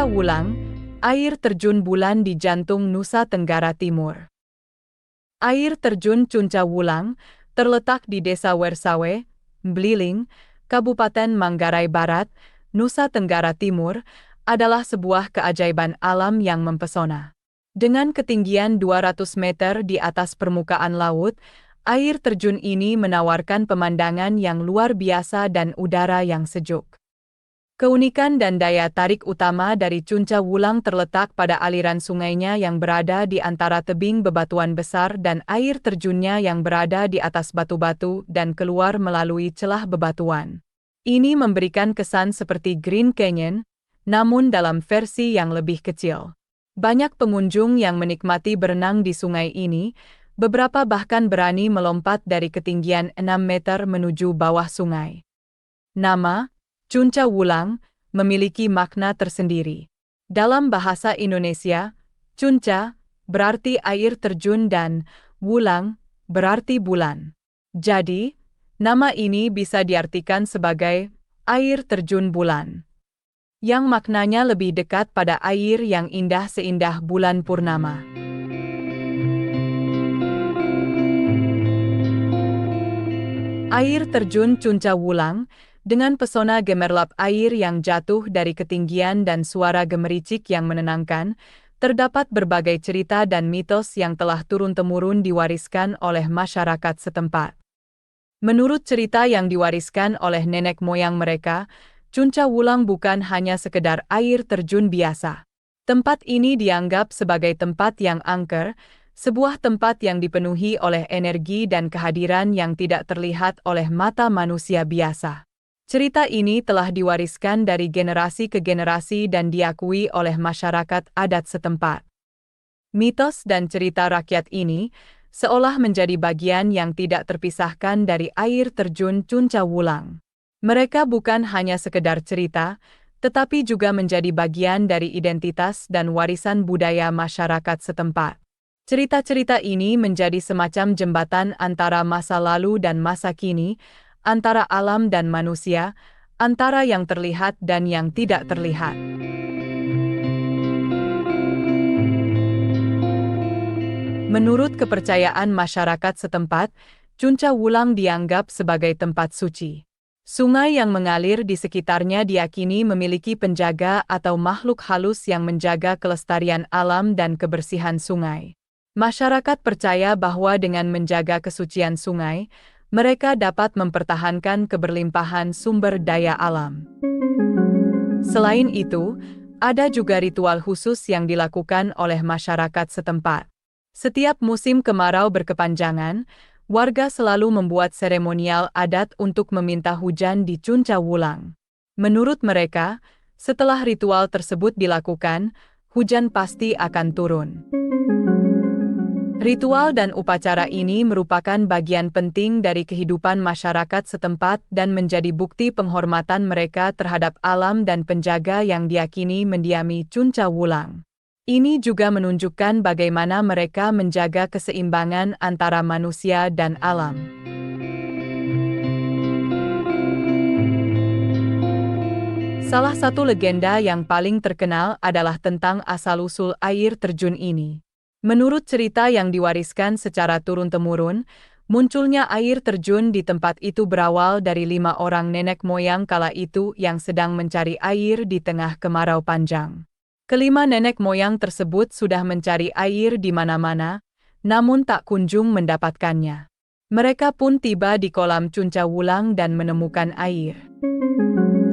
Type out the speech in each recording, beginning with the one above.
Cunca Wulang, air terjun bulan di jantung Nusa Tenggara Timur. Air terjun Cunca Wulang terletak di Desa Wersawe, Bliling, Kabupaten Manggarai Barat, Nusa Tenggara Timur, adalah sebuah keajaiban alam yang mempesona. Dengan ketinggian 200 meter di atas permukaan laut, air terjun ini menawarkan pemandangan yang luar biasa dan udara yang sejuk. Keunikan dan daya tarik utama dari Cunca Wulang terletak pada aliran sungainya yang berada di antara tebing bebatuan besar dan air terjunnya yang berada di atas batu-batu dan keluar melalui celah bebatuan. Ini memberikan kesan seperti Green Canyon, namun dalam versi yang lebih kecil. Banyak pengunjung yang menikmati berenang di sungai ini, beberapa bahkan berani melompat dari ketinggian 6 meter menuju bawah sungai. Nama Cunca Wulang memiliki makna tersendiri. Dalam bahasa Indonesia, Cunca berarti air terjun dan Wulang berarti bulan. Jadi, nama ini bisa diartikan sebagai air terjun bulan, yang maknanya lebih dekat pada air yang indah seindah bulan purnama. Air terjun Cunca Wulang dengan pesona gemerlap air yang jatuh dari ketinggian dan suara gemericik yang menenangkan, terdapat berbagai cerita dan mitos yang telah turun-temurun diwariskan oleh masyarakat setempat. Menurut cerita yang diwariskan oleh nenek moyang mereka, Cunca Wulang bukan hanya sekedar air terjun biasa. Tempat ini dianggap sebagai tempat yang angker, sebuah tempat yang dipenuhi oleh energi dan kehadiran yang tidak terlihat oleh mata manusia biasa. Cerita ini telah diwariskan dari generasi ke generasi dan diakui oleh masyarakat adat setempat. Mitos dan cerita rakyat ini seolah menjadi bagian yang tidak terpisahkan dari air terjun Cunca Wulang. Mereka bukan hanya sekedar cerita, tetapi juga menjadi bagian dari identitas dan warisan budaya masyarakat setempat. Cerita-cerita ini menjadi semacam jembatan antara masa lalu dan masa kini, antara alam dan manusia, antara yang terlihat dan yang tidak terlihat. Menurut kepercayaan masyarakat setempat, Cunca Wulang dianggap sebagai tempat suci. Sungai yang mengalir di sekitarnya diyakini memiliki penjaga atau makhluk halus yang menjaga kelestarian alam dan kebersihan sungai. Masyarakat percaya bahwa dengan menjaga kesucian sungai, mereka dapat mempertahankan keberlimpahan sumber daya alam. Selain itu, ada juga ritual khusus yang dilakukan oleh masyarakat setempat. Setiap musim kemarau berkepanjangan, warga selalu membuat seremonial adat untuk meminta hujan di Cunca Wulang. Menurut mereka, setelah ritual tersebut dilakukan, hujan pasti akan turun. Ritual dan upacara ini merupakan bagian penting dari kehidupan masyarakat setempat dan menjadi bukti penghormatan mereka terhadap alam dan penjaga yang diyakini mendiami Cunca Wulang. Ini juga menunjukkan bagaimana mereka menjaga keseimbangan antara manusia dan alam. Salah satu legenda yang paling terkenal adalah tentang asal-usul air terjun ini. Menurut cerita yang diwariskan secara turun-temurun, munculnya air terjun di tempat itu berawal dari 5 orang nenek moyang kala itu yang sedang mencari air di tengah kemarau panjang. Kelima nenek moyang tersebut sudah mencari air di mana-mana, namun tak kunjung mendapatkannya. Mereka pun tiba di kolam Cunca Wulang dan menemukan air.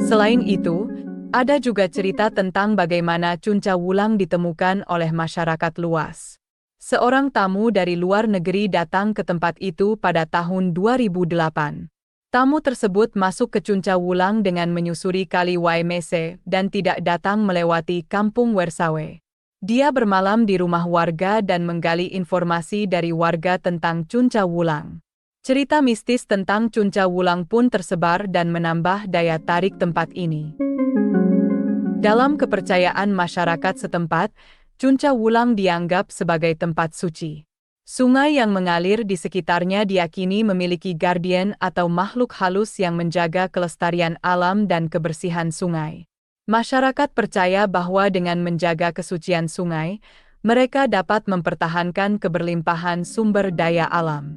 Selain itu, ada juga cerita tentang bagaimana Cunca Wulang ditemukan oleh masyarakat luas. Seorang tamu dari luar negeri datang ke tempat itu pada tahun 2008. Tamu tersebut masuk ke Cunca Wulang dengan menyusuri Kali Waimese dan tidak datang melewati Kampung Wersawe. Dia bermalam di rumah warga dan menggali informasi dari warga tentang Cunca Wulang. Cerita mistis tentang Cunca Wulang pun tersebar dan menambah daya tarik tempat ini. Dalam kepercayaan masyarakat setempat, Cunca Wulang dianggap sebagai tempat suci. Sungai yang mengalir di sekitarnya diyakini memiliki guardian atau makhluk halus yang menjaga kelestarian alam dan kebersihan sungai. Masyarakat percaya bahwa dengan menjaga kesucian sungai, mereka dapat mempertahankan keberlimpahan sumber daya alam.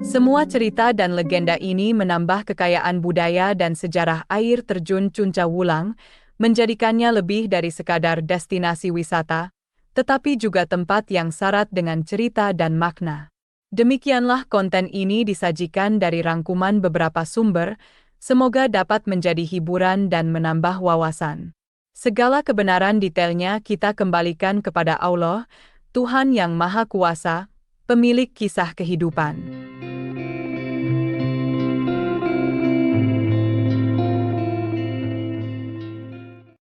Semua cerita dan legenda ini menambah kekayaan budaya dan sejarah air terjun Cuncah Wulang, menjadikannya lebih dari sekadar destinasi wisata, tetapi juga tempat yang syarat dengan cerita dan makna. Demikianlah konten ini disajikan dari rangkuman beberapa sumber, semoga dapat menjadi hiburan dan menambah wawasan. Segala kebenaran detailnya kita kembalikan kepada Allah, Tuhan yang Maha Kuasa, pemilik kisah kehidupan.